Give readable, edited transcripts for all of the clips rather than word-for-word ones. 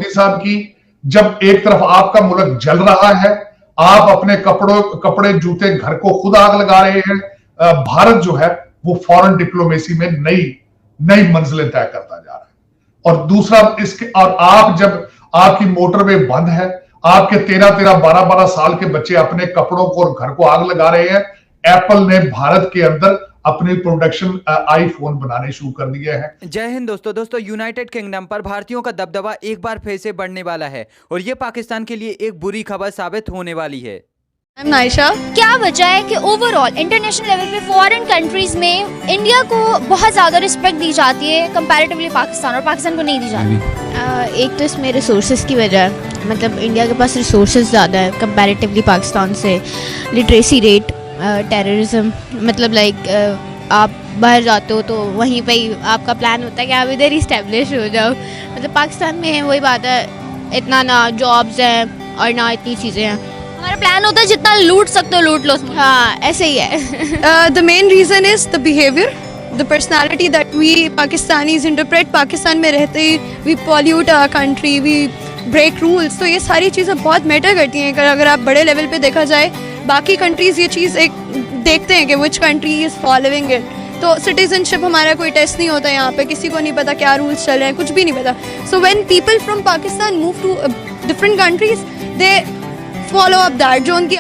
मोदी साहब की, जब एक तरफ आपका मुल्क जल रहा है, आप अपने कपड़े जूते घर को खुद आग लगा रहे हैं, भारत जो है वो फॉरेन डिप्लोमेसी में नई नई मंजिलें तय करता जा रहा है। और दूसरा इसके, और आप जब आपकी मोटरवे बंद है, आपके 13-13, 12-12 साल के बच्चे अपने कपड़ों को और घर को आग लगा रहे हैं। एप्पल ने भारत के अंदर अपनी प्रोडक्शन आईफोन बनाने शुरू कर दिए हैं। जय हिंद दोस्तों, यूनाइटेड किंगडम पर भारतीयों का दबदबा एक बार फिर से बढ़ने वाला है और ये पाकिस्तान के लिए एक बुरी खबर साबित होने वाली है। नायशा, क्या वजह है कि ओवरऑल इंटरनेशनल लेवल पे फॉरेन कंट्रीज में इंडिया को बहुत ज़्यादा रिस्पेक्ट दी जाती है कंपैरेटिवली पाकिस्तान, और पाकिस्तान को नहीं दी जाती? एक तो इसमें रिसोर्सेज की वजह है, मतलब इंडिया के पास रिसोर्सेज ज़्यादा है कंपैरेटिवली पाकिस्तान से। लिटरेसी रेट, टेररिज्म, मतलब लाइक आप बाहर जाते हो तो वहीं पे ही आपका प्लान होता है कि आप इधर ही इस्टेब्लिश हो जाओ। मतलब पाकिस्तान में वही बात है, इतना ना जॉब्स हैं और ना इतनी चीज़ें हैं। हमारा प्लान होता है जितना लूट सकते हो लूट लो। हाँ, ऐसे ही है। The main reason is the behaviour, the personality that we Pakistanis interpret. Pakistan में रहते ही we pollute our country, we break rules. तो ये सारी चीज़ें बहुत मैटर करती हैं। अगर आप बड़े लेवल पे देखा जाए, बाकी कंट्रीज़ ये चीज़ एक देखते हैं कि which country is following it. तो सिटीजनशिप हमारा कोई टेस्ट नहीं होता यहाँ पे, किसी को नहीं पता क्या रूल्स चल रहे हैं, कुछ भी नहीं पता। So when people from Pakistan move to different countries, they follow up that जो उनकी।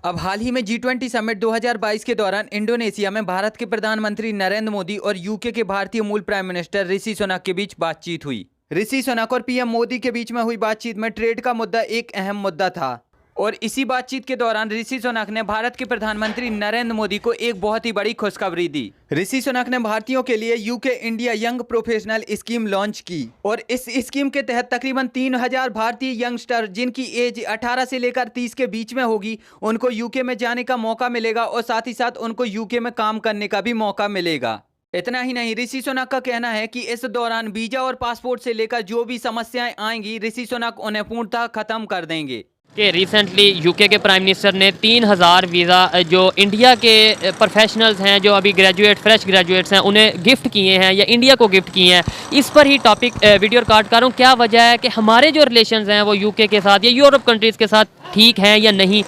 अब हाल ही में G20 समिट 2022 के दौरान इंडोनेशिया में भारत के प्रधानमंत्री नरेंद्र मोदी और यूके के भारतीय मूल प्राइम मिनिस्टर ऋषि सुनक के बीच बातचीत हुई। ऋषि सुनक और पीएम मोदी के बीच में हुई बातचीत में ट्रेड का मुद्दा एक अहम मुद्दा था और इसी बातचीत के दौरान ऋषि सुनक ने भारत के प्रधानमंत्री नरेंद्र मोदी को एक बहुत ही बड़ी खुशखबरी दी। ऋषि सुनक ने भारतीयों के लिए UK India young professional scheme launch की और इस स्कीम के तहत तकरीबन 3000 भारतीय यंगस्टर जिनकी एज 18 से लेकर 30 के बीच में होगी, उनको यूके में जाने का मौका मिलेगा और साथ ही साथ उनको यूके में काम करने का भी मौका मिलेगा। इतना ही नहीं, ऋषि सुनक का कहना है कि इस दौरान वीजा और पासपोर्ट से लेकर जो भी समस्याएं आएंगी, ऋषि सुनक उन्हें पूर्णतः खत्म कर देंगे। कि रिसेंटली यूके के प्राइम मिनिस्टर ने 3000 वीज़ा जो इंडिया के प्रोफेशनल्स हैं, जो अभी फ्रेश ग्रेजुएट्स हैं, उन्हें गिफ्ट किए हैं या इंडिया को गिफ्ट किए हैं। इस पर ही टॉपिक वीडियो रिकॉर्ड कर रहा हूँ। क्या वजह है कि हमारे जो रिलेशंस हैं वो यूके के साथ या यूरोप कंट्रीज़ के साथ ठीक हैं या नहीं?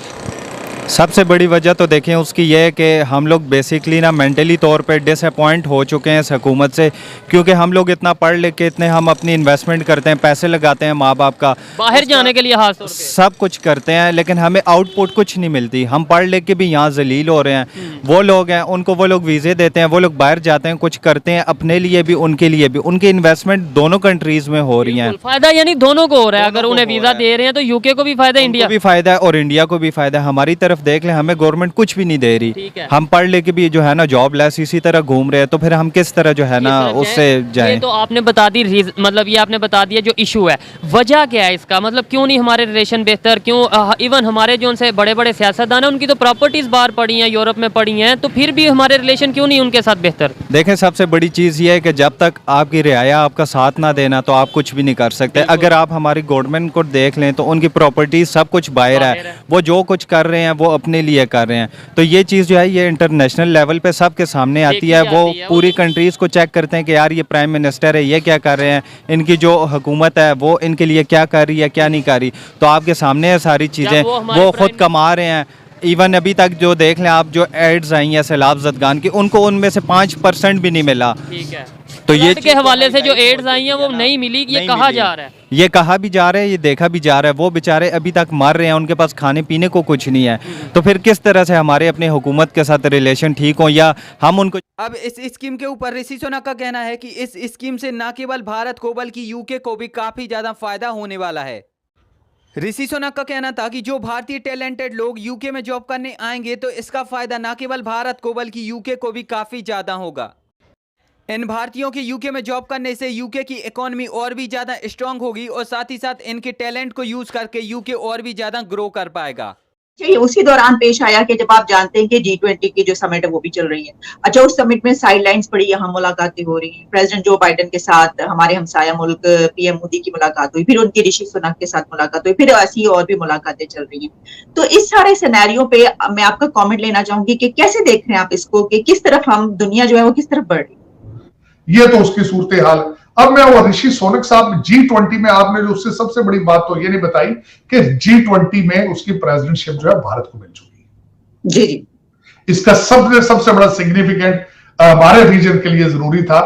सबसे बड़ी वजह तो देखें उसकी ये है कि हम लोग बेसिकली ना मेंटली तौर पे डिसअपॉइंट हो चुके हैं इस हुकूमत से, क्योंकि हम लोग इतना पढ़ लिख के इतने हम अपनी इन्वेस्टमेंट करते हैं, पैसे लगाते हैं माँ बाप का, बाहर जाने के लिए खास तौर पे सब कुछ करते हैं, लेकिन हमें आउटपुट कुछ नहीं मिलती। हम पढ़ लिख के भी यहाँ जलील हो रहे हैं। वो लोग हैं, उनको वो लोग वीज़े देते हैं, वो लोग बाहर जाते हैं, कुछ करते हैं अपने लिए भी उनके लिए भी। उनकी इन्वेस्टमेंट दोनों कंट्रीज़ में हो रही है। फ़ायदा यानी दोनों को हो रहा है। अगर उन्हें वीज़ा दे रहे हैं तो यूके को भी फ़ायदा, इंडिया को भी फ़ायदा है और इंडिया को भी फ़ायदा है। हमारी तरफ देख लें, हमें गवर्नमेंट कुछ भी नहीं दे रही। हम पढ़ लेके भी जो है ना जॉब लेस इसी तरह घूम रहे हैं, तो फिर हम किस तरह जो है ना उससे जाएं? ये तो आपने बता दी, मतलब ये आपने बता दिया जो इशू है। वजह क्या है इसका? मतलब क्यों नहीं हमारे रिलेशन बेहतर? क्यों इवन हमारे जो उनसे बड़े बड़े सियासतदान हैं उनकी तो प्रॉपर्टीज़ बाहर पड़ी हैं, यूरोप में पड़ी हैं, तो फिर भी हमारे रिलेशन क्यों नहीं उनके साथ बेहतर? देखें, सबसे बड़ी चीज़ ये है कि जब तक आपकी रियाया आपका साथ ना देना तो आप कुछ भी नहीं कर सकते। अगर आप हमारी गवर्नमेंट को देख लें तो उनकी प्रॉपर्टीज़ सब कुछ बाहर है, वो जो कुछ कर रहे हैं वो अपने लिए कर रहे हैं। तो ये चीज़ जो है ये इंटरनेशनल लेवल पे सबके सामने आती है। वो पूरी कंट्रीज़ को चेक करते हैं कि यार ये प्राइम मिनिस्टर है, ये क्या कर रहे हैं, इनकी जो हुकूमत है वो इनके लिए क्या कर रही है, क्या नहीं कर रही। तो आपके सामने है सारी चीज़ें, वो खुद कमा रहे हैं। इवन अभी तक जो देख लें आप, जो एड्स आई हैं सैलाब ज़दगान की, उनको उनमें से 5% भी नहीं मिला। ठीक है, तो ये के हवाले से जो एड्स आई हैं वो नहीं मिली, ये कहा जा रहा है। ये कहा भी जा रहा है, ये देखा भी जा रहा है। वो बेचारे अभी तक मर रहे हैं, उनके पास खाने पीने को कुछ नहीं है। तो फिर किस तरह से हमारे अपने हुकूमत के साथ रिलेशन ठीक हो या हम उनको। अब इस स्कीम के ऊपर ऋषि सुनक का कहना है कि इस स्कीम से न केवल भारत को बल्कि यूके को भी काफी ज्यादा फायदा होने वाला है। ऋषि सुनक का कहना था कि जो भारतीय टैलेंटेड लोग यूके में जॉब करने आएंगे तो इसका फायदा न केवल भारत को बल्कि यूके को भी काफी ज्यादा होगा। इन भारतीयों के यूके में जॉब करने से यूके की इकोनॉमी और भी ज़्यादा स्ट्रांग होगी और साथ ही साथ इनके टैलेंट को यूज़ करके यूके और भी ज़्यादा ग्रो कर पाएगा। उसी दौरान पेश आया कि जब आप जानते हैं कि G20 की जो समिट है वो भी चल रही है। अच्छा, उस समिट में साइडलाइंस पड़ी, यहाँ मुलाकातें हो रही हैं। प्रेसिडेंट जो बाइडेन के साथ हमारे हमसाया मुल्क पीएम मोदी की मुलाकात हुई, फिर उनकी ऋषि सुनक के साथ मुलाकात हुई, फिर ऐसी और भी मुलाकातें चल रही हैं। तो इस सारे सिनेरियो पे मैं आपका कॉमेंट लेना चाहूंगी कि कैसे देख रहे हैं आप इसको, कि किस तरफ हम दुनिया जो है वो किस तरफ बढ़ रही है? ये तो उसकी सूरत हाल अब मैं वो ऋषि सुनक साहब G20 में आपने जो उससे सबसे बड़ी बात तो ये नहीं बताई कि G20 में उसकी प्रेसिडेंटशिप जो है भारत को मिल चुकी है। जी जी, इसका सबसे बड़ा सिग्निफिकेंट हमारे रीजन के लिए जरूरी था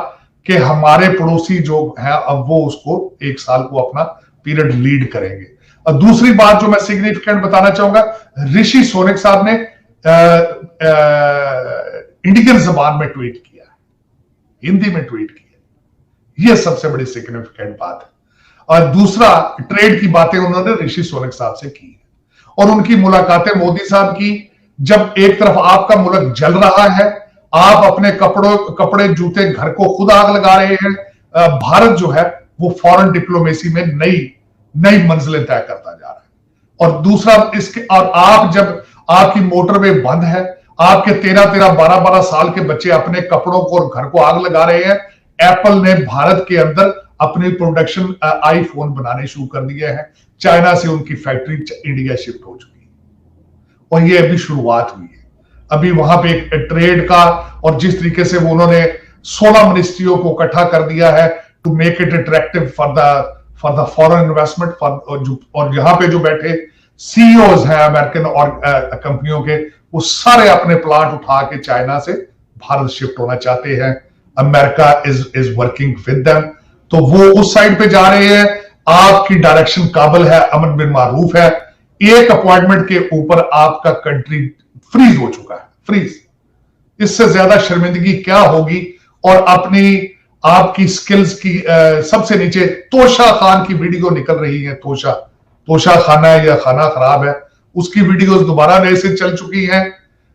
कि हमारे पड़ोसी जो है अब वो उसको 1 साल को अपना पीरियड लीड करेंगे। और दूसरी बात जो मैं सिग्निफिकेंट बताना चाहूंगा, ऋषि सुनक साहब ने इंडियन जबान में ट्वीट किया, हिंदी में ट्वीट किया, यह सबसे बड़ी सिग्निफिकेंट बात है। और दूसरा, ट्रेड की बातें उन्होंने ऋषि सुनक साहब से की और उनकी मुलाकातें मोदी साहब की। जब एक तरफ आपका मुल्क जल रहा है, आप अपने कपड़े जूते घर को खुद आग लगा रहे हैं, भारत जो है वो फॉरेन डिप्लोमेसी में नई मंजिलें तय करता जा रहा है। और दूसरा इसके, और आप जब आपकी मोटरवे बंद है, आपके 13-12 साल के बच्चे अपने कपड़ों को और घर को आग लगा रहे हैं, एप्पल ने भारत के अंदर अपनी प्रोडक्शन आईफोन बनाने शुरू कर दिए हैं, चाइना से उनकी फैक्ट्री इंडिया शिफ्ट हो चुकी है और ये अभी शुरुआत हुई है। अभी वहां पे एक ट्रेड का, और जिस तरीके से वो उन्होंने 16 मिनिस्ट्रियों को इकट्ठा कर दिया है to make it attractive for the foreign investment, और यहाँ पे जो बैठे सीईओज हैं अमेरिकन और कंपनियों के, वो सारे अपने प्लांट उठा के चाइना से भारत शिफ्ट होना चाहते हैं। America is working with them, तो वो उस साइड पे जा रहे हैं। आपकी डायरेक्शन काबिल है, अमन बिन मारूफ है, एक अपॉइंटमेंट के ऊपर आपका कंट्री फ्रीज हो चुका है, फ्रीज। इससे ज्यादा शर्मिंदगी क्या होगी। और आपकी स्किल्स की सबसे नीचे तोशा खान की वीडियो निकल रही है, तोशा खाना है या खाना खराब है, उसकी वीडियोस दोबारा नए से चल चुकी हैं।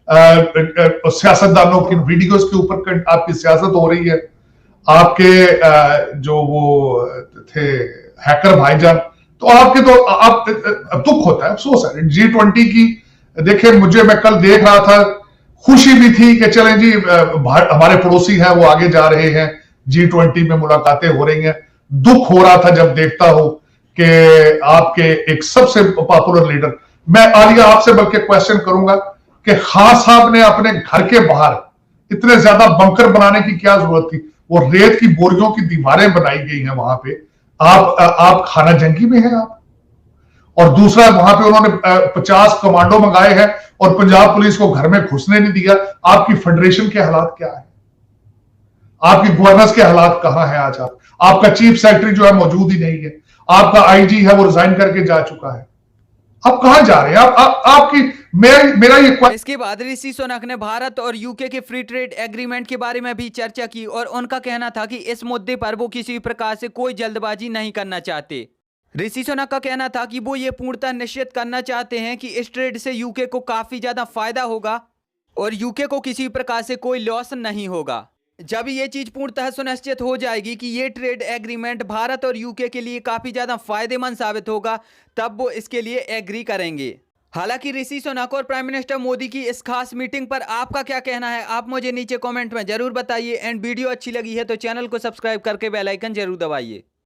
सियासतदानों की वीडियोस के ऊपर आपकी सियासत हो रही है। आपके जो वो थे हैकर भाईजान, तो आपके तो आप दुख होता है, अफसोस है। G20 की देखे, मैं कल देख रहा था, खुशी भी थी कि चलें जी हमारे पड़ोसी हैं वो आगे जा रहे हैं, G20 में मुलाकातें हो रही हैं। दुख हो रहा था जब देखता हो कि आपके एक सबसे पॉपुलर लीडर, मैं आलिया आपसे बल्कि क्वेश्चन करूंगा कि खान साहब ने अपने घर के बाहर इतने ज्यादा बंकर बनाने की क्या जरूरत थी? वो रेत की बोरियों की दीवारें बनाई गई हैं वहां पे, आप खाना जंगी में हैं आप। और दूसरा, वहां पे उन्होंने 50 कमांडो मंगाए हैं और पंजाब पुलिस को घर में घुसने नहीं दिया। आपकी फेडरेशन के हालात क्या है? आपकी गवर्नेंस के हालात कहां हैं आज? आपका चीफ सेक्रेटरी जो है मौजूद ही नहीं है, आपका आईजी है वो रिजाइन करके जा चुका है। आप कहां जा रहे हैं? आपकी मेरा ये इसके बाद ऋषि सुनक ने भारत और यूके के फ्री ट्रेड एग्रीमेंट के बारे में भी चर्चा की और उनका कहना था कि इस मुद्दे पर वो किसी प्रकार से कोई जल्दबाजी नहीं करना चाहते। ऋषि सुनक का कहना था कि वो ये पूर्णतः निश्चित करना चाहते हैं कि इस ट्रेड से यूके को काफी ज्यादा फायदा होगा और यूके को किसी प्रकार से कोई लॉस नहीं होगा। जब ये चीज पूर्णतः सुनिश्चित हो जाएगी कि ये ट्रेड एग्रीमेंट भारत और यूके के लिए काफी ज्यादा फायदेमंद साबित होगा, तब वो इसके लिए एग्री करेंगे। हालांकि ऋषि सुनक और प्राइम मिनिस्टर मोदी की इस खास मीटिंग पर आपका क्या कहना है, आप मुझे नीचे कमेंट में जरूर बताइए। एंड वीडियो अच्छी लगी है तो चैनल को सब्सक्राइब करके बेल आइकन जरूर दबाइए।